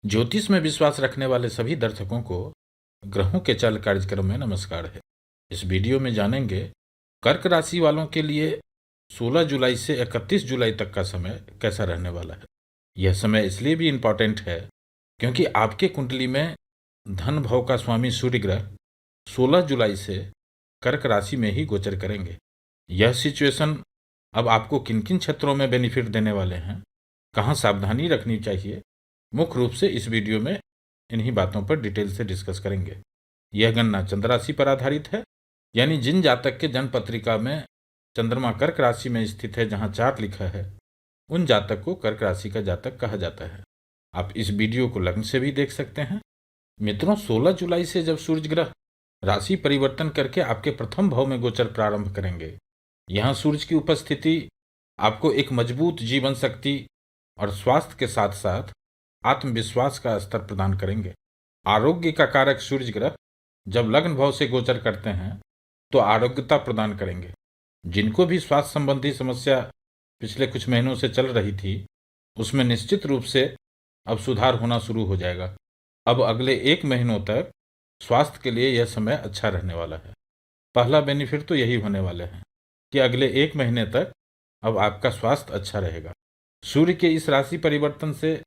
ज्योतिष में विश्वास रखने वाले सभी दर्शकों को ग्रहों के चाल कार्यक्रम में नमस्कार है। इस वीडियो में जानेंगे कर्क राशि वालों के लिए 16 जुलाई से 31 जुलाई तक का समय कैसा रहने वाला है। यह समय इसलिए भी इम्पोर्टेंट है क्योंकि आपके कुंडली में धन भाव का स्वामी सूर्य ग्रह 16 जुलाई से कर्क राशि में ही गोचर करेंगे। यह सिचुएशन अब आपको किन किन क्षेत्रों में बेनिफिट देने वाले हैं, कहाँ सावधानी रखनी चाहिए, मुख्य रूप से इस वीडियो में इन्हीं बातों पर डिटेल से डिस्कस करेंगे। यह गणना चंद्र राशि पर आधारित है, यानी जिन जातक के जन्म पत्रिका में चंद्रमा कर्क राशि में स्थित है, जहां चार्ट लिखा है, उन जातक को कर्क राशि का जातक कहा जाता है। आप इस वीडियो को लग्न से भी देख सकते हैं। मित्रों, 16 जुलाई से जब सूर्य ग्रह राशि परिवर्तन करके आपके प्रथम भाव में गोचर प्रारंभ करेंगे, यहाँ सूर्य की उपस्थिति आपको एक मजबूत जीवन शक्ति और स्वास्थ्य के साथ साथ आत्मविश्वास का स्तर प्रदान करेंगे। आरोग्य का कारक सूर्य ग्रह जब लग्न भाव से गोचर करते हैं तो आरोग्यता प्रदान करेंगे। जिनको भी स्वास्थ्य संबंधी समस्या पिछले कुछ महीनों से चल रही थी, उसमें निश्चित रूप से अब सुधार होना शुरू हो जाएगा। अब अगले 1 महीनों तक स्वास्थ्य के लिए यह समय अच्छा रहने वाला है। पहला बेनिफिट तो यही होने वाले हैं कि अगले 1 महीने तक अब आपका स्वास्थ्य अच्छा रहेगा। सूर्य के इस राशि परिवर्तन से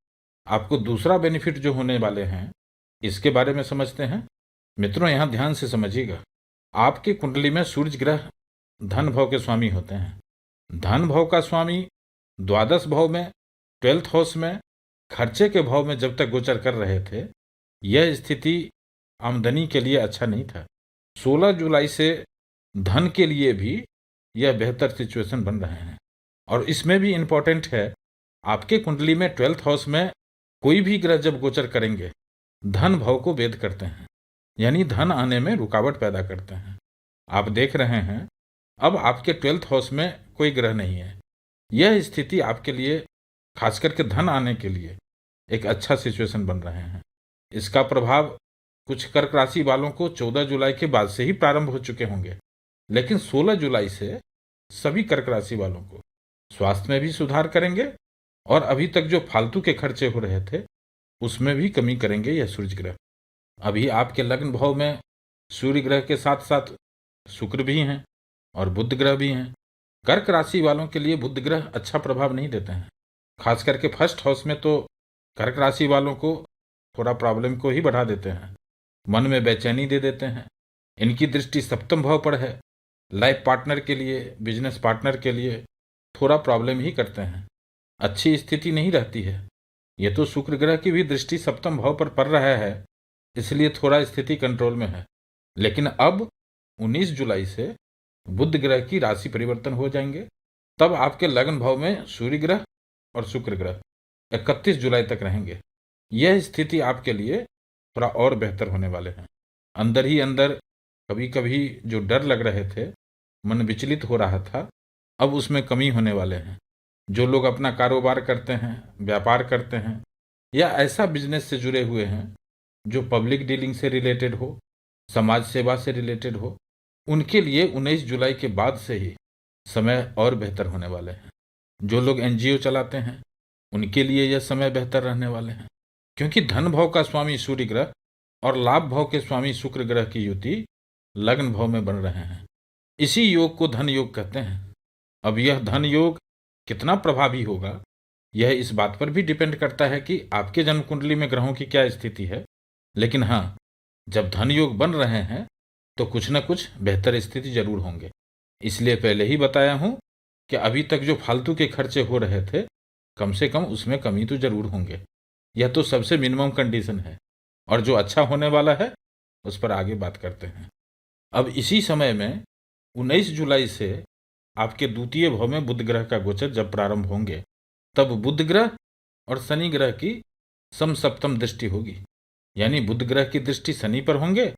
आपको दूसरा बेनिफिट जो होने वाले हैं, इसके बारे में समझते हैं। मित्रों, यहाँ ध्यान से समझिएगा। आपकी कुंडली में सूर्य ग्रह धन भाव के स्वामी होते हैं। धन भाव का स्वामी द्वादश भाव में, 12th हाउस में, खर्चे के भाव में जब तक गोचर कर रहे थे, यह स्थिति आमदनी के लिए अच्छा नहीं था। 16 जुलाई से धन के लिए भी यह बेहतर सिचुएशन बन रहे हैं। और इसमें भी इंपॉर्टेंट है, आपके कुंडली में 12th हाउस में कोई भी ग्रह जब गोचर करेंगे, धन भाव को वेद करते हैं, यानी धन आने में रुकावट पैदा करते हैं। आप देख रहे हैं, अब आपके 12th हाउस में कोई ग्रह नहीं है। यह स्थिति आपके लिए, खास करके धन आने के लिए, एक अच्छा सिचुएशन बन रहे हैं। इसका प्रभाव कुछ कर्क राशि वालों को 14 जुलाई के बाद से ही प्रारंभ हो चुके होंगे, लेकिन 16 जुलाई से सभी कर्क राशि वालों को स्वास्थ्य में भी सुधार करेंगे और अभी तक जो फालतू के खर्चे हो रहे थे उसमें भी कमी करेंगे यह सूर्य ग्रह। अभी आपके लग्न भाव में सूर्य ग्रह के साथ साथ शुक्र भी हैं और बुध ग्रह भी हैं। कर्क राशि वालों के लिए बुध ग्रह अच्छा प्रभाव नहीं देते हैं। खास करके फर्स्ट हाउस में तो कर्क राशि वालों को थोड़ा प्रॉब्लम को ही बढ़ा देते हैं, मन में बेचैनी दे देते हैं। इनकी दृष्टि सप्तम भाव पर है। लाइफ पार्टनर के लिए, बिजनेस पार्टनर के लिए थोड़ा प्रॉब्लम ही करते हैं, अच्छी स्थिति नहीं रहती है। ये तो शुक्र ग्रह की भी दृष्टि सप्तम भाव पर पड़ रहा है, इसलिए थोड़ा स्थिति कंट्रोल में है। लेकिन अब 19 जुलाई से बुध ग्रह की राशि परिवर्तन हो जाएंगे, तब आपके लग्न भाव में सूर्य ग्रह और शुक्र ग्रह 31 जुलाई तक रहेंगे। यह स्थिति आपके लिए थोड़ा और बेहतर होने वाले हैं। अंदर ही अंदर कभी कभी जो डर लग रहे थे, मन विचलित हो रहा था, अब उसमें कमी होने वाले हैं। जो लोग अपना कारोबार करते हैं, व्यापार करते हैं, या ऐसा बिजनेस से जुड़े हुए हैं जो पब्लिक डीलिंग से रिलेटेड हो, समाज सेवा से रिलेटेड हो, उनके लिए 19 जुलाई के बाद से ही समय और बेहतर होने वाले हैं। जो लोग एनजीओ चलाते हैं, उनके लिए यह समय बेहतर रहने वाले हैं, क्योंकि धन भाव का स्वामी सूर्य ग्रह और लाभ भाव के स्वामी शुक्र ग्रह की युति लग्न भाव में बन रहे हैं। इसी योग को धन योग कहते हैं। अब यह धन योग कितना प्रभावी होगा, यह इस बात पर भी डिपेंड करता है कि आपके जन्म कुंडली में ग्रहों की क्या स्थिति है। लेकिन हाँ, जब धन योग बन रहे हैं तो कुछ न कुछ बेहतर स्थिति जरूर होंगे। इसलिए पहले ही बताया हूं कि अभी तक जो फालतू के खर्चे हो रहे थे, कम से कम उसमें कमी तो जरूर होंगे। यह तो सबसे मिनिमम कंडीशन है, और जो अच्छा होने वाला है उस पर आगे बात करते हैं। अब इसी समय में 19 जुलाई से आपके द्वितीय भाव में बुध ग्रह का गोचर जब प्रारंभ होंगे, तब बुध ग्रह और शनि ग्रह की समसप्तम दृष्टि होगी, यानी बुध ग्रह की दृष्टि शनि पर होंगे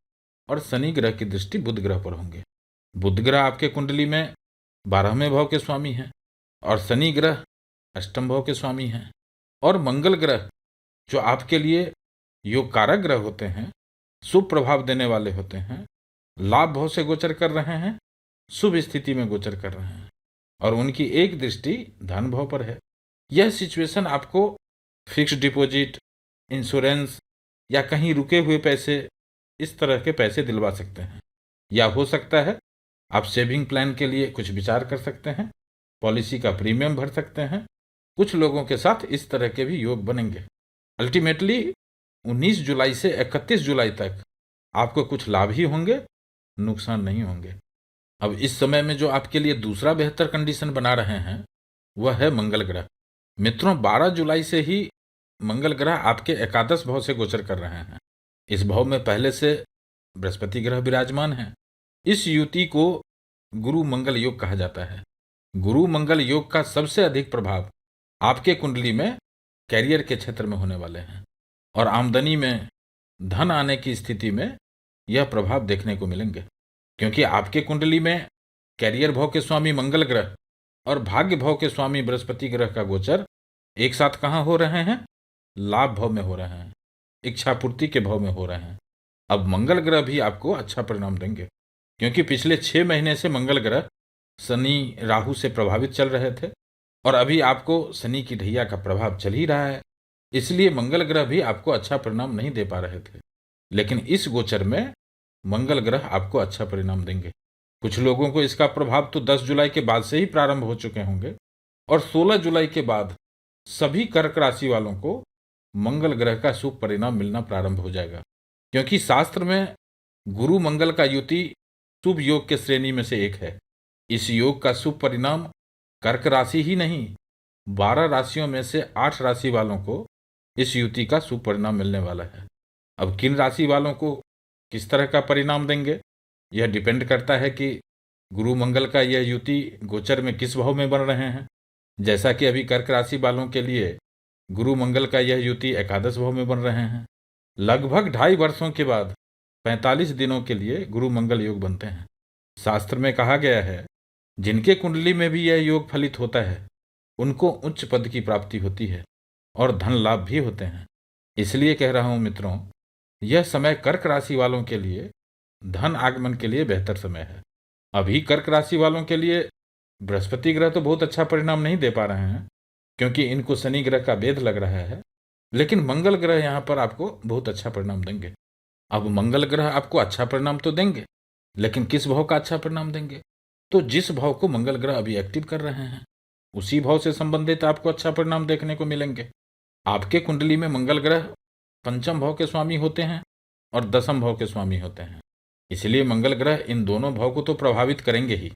और शनि ग्रह की दृष्टि बुध ग्रह पर होंगे। बुध ग्रह आपके कुंडली में 12वें भाव के स्वामी हैं और शनि ग्रह अष्टम भाव के स्वामी हैं। और मंगल ग्रह जो आपके लिए योग कारक ग्रह होते हैं, शुभ प्रभाव देने वाले होते हैं, लाभ भाव से गोचर कर रहे हैं, शुभ स्थिति में गोचर कर रहे हैं, और उनकी एक दृष्टि धन भाव पर है। यह सिचुएशन आपको फिक्स्ड डिपॉजिट, इंश्योरेंस या कहीं रुके हुए पैसे, इस तरह के पैसे दिलवा सकते हैं। या हो सकता है आप सेविंग प्लान के लिए कुछ विचार कर सकते हैं, पॉलिसी का प्रीमियम भर सकते हैं। कुछ लोगों के साथ इस तरह के भी योग बनेंगे। अल्टीमेटली 19 जुलाई से 31 जुलाई तक आपको कुछ लाभ ही होंगे, नुकसान नहीं होंगे। अब इस समय में जो आपके लिए दूसरा बेहतर कंडीशन बना रहे हैं वह है मंगल ग्रह। मित्रों, 12 जुलाई से ही मंगल ग्रह आपके एकादश भाव से गोचर कर रहे हैं। इस भाव में पहले से बृहस्पति ग्रह विराजमान है। इस युति को गुरु मंगल योग कहा जाता है। गुरु मंगल योग का सबसे अधिक प्रभाव आपके कुंडली में कैरियर के क्षेत्र में होने वाले हैं और आमदनी में धन आने की स्थिति में यह प्रभाव देखने को मिलेंगे, क्योंकि आपके कुंडली में कैरियर भाव के स्वामी मंगल ग्रह और भाग्य भाव के स्वामी बृहस्पति ग्रह का गोचर एक साथ कहाँ हो रहे हैं? लाभ भाव में हो रहे हैं, इच्छा पूर्ति के भाव में हो रहे हैं। अब मंगल ग्रह भी आपको अच्छा परिणाम देंगे, क्योंकि पिछले 6 महीने से मंगल ग्रह शनि राहु से प्रभावित चल रहे थे और अभी आपको शनि की ढैया का प्रभाव चल ही रहा है। इसलिए मंगल ग्रह भी आपको अच्छा परिणाम नहीं दे पा रहे थे, लेकिन इस गोचर में मंगल ग्रह आपको अच्छा परिणाम देंगे। कुछ लोगों को इसका प्रभाव तो 10 जुलाई के बाद से ही प्रारंभ हो चुके होंगे और 16 जुलाई के बाद सभी कर्क राशि वालों को मंगल ग्रह का शुभ परिणाम मिलना प्रारंभ हो जाएगा, क्योंकि शास्त्र में गुरु मंगल का युति शुभ योग के श्रेणी में से एक है। इस योग का शुभ परिणाम कर्क राशि ही नहीं, 12 राशियों में से 8 राशि वालों को इस युति का शुभ परिणाम मिलने वाला है। अब किन राशि वालों को किस तरह का परिणाम देंगे, यह डिपेंड करता है कि गुरु मंगल का यह युति गोचर में किस भाव में बन रहे हैं। जैसा कि अभी कर्क राशि वालों के लिए गुरु मंगल का यह युति एकादश भाव में बन रहे हैं। लगभग 2.5 वर्षों के बाद 45 दिनों के लिए गुरु मंगल योग बनते हैं। शास्त्र में कहा गया है, जिनके कुंडली में भी यह योग फलित होता है उनको उच्च पद की प्राप्ति होती है और धन लाभ भी होते हैं। इसलिए कह रहा हूं मित्रों, यह समय कर्क राशि वालों के लिए धन आगमन के लिए बेहतर समय है। अभी कर्क राशि वालों के लिए बृहस्पति ग्रह तो बहुत अच्छा परिणाम नहीं दे पा रहे हैं, क्योंकि इनको शनि ग्रह का भेद लग रहा है, लेकिन मंगल ग्रह यहाँ पर आपको बहुत अच्छा परिणाम देंगे। अब मंगल ग्रह आपको अच्छा परिणाम तो देंगे, लेकिन किस भाव का अच्छा परिणाम देंगे? तो जिस भाव को मंगल ग्रह अभी एक्टिव कर रहे हैं उसी भाव से संबंधित आपको अच्छा परिणाम देखने को मिलेंगे। आपके कुंडली में मंगल ग्रह पंचम भाव के स्वामी होते हैं और दसम भाव के स्वामी होते हैं, इसलिए मंगल ग्रह इन दोनों भाव को तो प्रभावित करेंगे ही।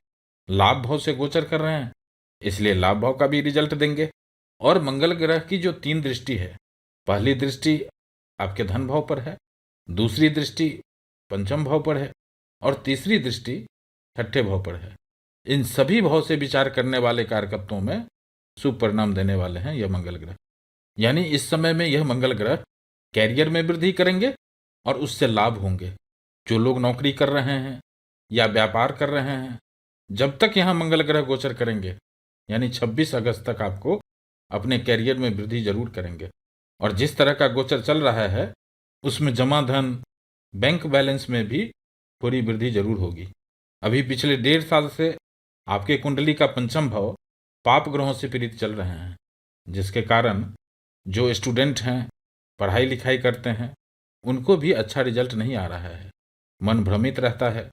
लाभ भाव से गोचर कर रहे हैं, इसलिए लाभ भाव का भी रिजल्ट देंगे। और मंगल ग्रह की जो 3 दृष्टि है, पहली दृष्टि आपके धन भाव पर है, दूसरी दृष्टि पंचम भाव पर है और तीसरी दृष्टि छठे भाव पर है। इन सभी भाव से विचार करने वाले कारकत्वों में शुभ परिणाम देने वाले हैं यह मंगल ग्रह। यानी इस समय में यह मंगल ग्रह कैरियर में वृद्धि करेंगे और उससे लाभ होंगे। जो लोग नौकरी कर रहे हैं या व्यापार कर रहे हैं, जब तक यहाँ मंगल ग्रह गोचर करेंगे, यानी 26 अगस्त तक आपको अपने कैरियर में वृद्धि जरूर करेंगे। और जिस तरह का गोचर चल रहा है उसमें जमा धन, बैंक बैलेंस में भी थोड़ी वृद्धि जरूर होगी। अभी पिछले 1.5 साल से आपके कुंडली का पंचम भाव पाप ग्रहों से पीड़ित चल रहे हैं, जिसके कारण जो स्टूडेंट हैं, पढ़ाई लिखाई करते हैं, उनको भी अच्छा रिजल्ट नहीं आ रहा है। मन भ्रमित रहता है,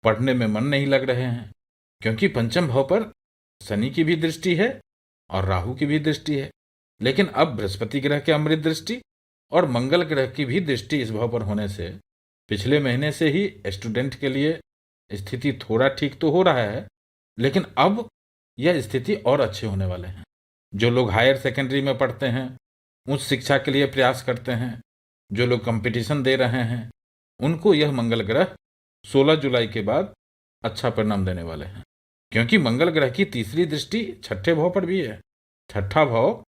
पढ़ने में मन नहीं लग रहे हैं, क्योंकि पंचम भाव पर शनि की भी दृष्टि है और राहु की भी दृष्टि है। लेकिन अब बृहस्पति ग्रह के अमृत दृष्टि और मंगल ग्रह की भी दृष्टि इस भाव पर होने से पिछले महीने से ही स्टूडेंट के लिए स्थिति थोड़ा ठीक तो हो रहा है, लेकिन अब यह स्थिति और अच्छे होने वाले हैं। जो लोग हायर सेकेंडरी में पढ़ते हैं, उच्च शिक्षा के लिए प्रयास करते हैं, जो लोग कंपटीशन दे रहे हैं, उनको यह मंगल ग्रह 16 जुलाई के बाद अच्छा परिणाम देने वाले हैं, क्योंकि मंगल ग्रह की तीसरी दृष्टि छठे भाव पर भी है। छठा भाव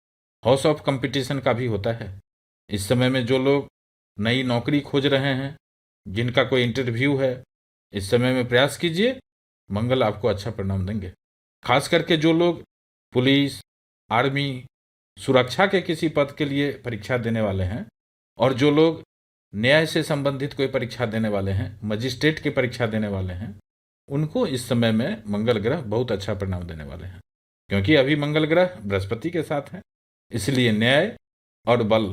हाउस ऑफ कंपटीशन का भी होता है। इस समय में जो लोग नई नौकरी खोज रहे हैं, जिनका कोई इंटरव्यू है, इस समय में प्रयास कीजिए, मंगल आपको अच्छा परिणाम देंगे। खास करके जो लोग पुलिस, आर्मी, सुरक्षा के किसी पद के लिए परीक्षा देने वाले हैं और जो लोग न्याय से संबंधित कोई परीक्षा देने वाले हैं, मजिस्ट्रेट की परीक्षा देने वाले हैं, उनको इस समय में मंगल ग्रह बहुत अच्छा परिणाम देने वाले हैं, क्योंकि अभी मंगल ग्रह बृहस्पति के साथ है। इसलिए न्याय और बल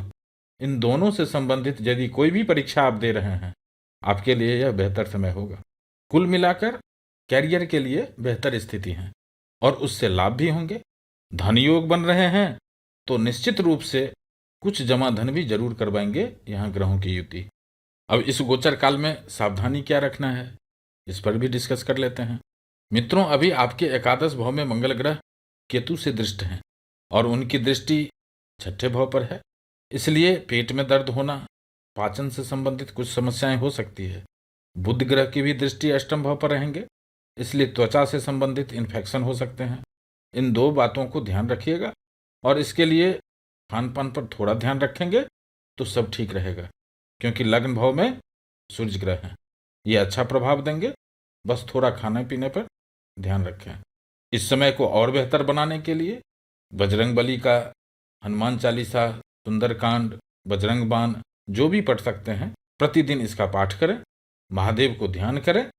इन दोनों से संबंधित यदि कोई भी परीक्षा आप दे रहे हैं, आपके लिए यह बेहतर समय होगा। कुल मिलाकर कैरियर के लिए बेहतर स्थिति है और उससे लाभ भी होंगे। धन योग बन रहे हैं तो निश्चित रूप से कुछ जमा धन भी जरूर करवाएंगे यहाँ ग्रहों की युति। अब इस गोचर काल में सावधानी क्या रखना है, इस पर भी डिस्कस कर लेते हैं। मित्रों, अभी आपके एकादश भाव में मंगल ग्रह केतु से दृष्ट हैं और उनकी दृष्टि छठे भाव पर है। इसलिए पेट में दर्द होना, पाचन से संबंधित कुछ समस्याएं हो सकती है। बुध ग्रह की भी दृष्टि अष्टम भाव पर रहेंगे, इसलिए त्वचा से संबंधित इन्फेक्शन हो सकते हैं। इन दो बातों को ध्यान रखिएगा और इसके लिए खान पान पर थोड़ा ध्यान रखेंगे तो सब ठीक रहेगा, क्योंकि लग्न भाव में सूर्य ग्रह हैं, ये अच्छा प्रभाव देंगे। बस थोड़ा खाने पीने पर ध्यान रखें। इस समय को और बेहतर बनाने के लिए बजरंग बली का हनुमान चालीसा, सुंदरकांड, बजरंग बाण जो भी पढ़ सकते हैं, प्रतिदिन इसका पाठ करें, महादेव को ध्यान करें।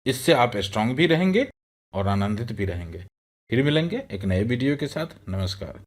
इससे आप स्ट्रांग भी रहेंगे और आनंदित भी रहेंगे। फिर मिलेंगे एक नए वीडियो के साथ। नमस्कार।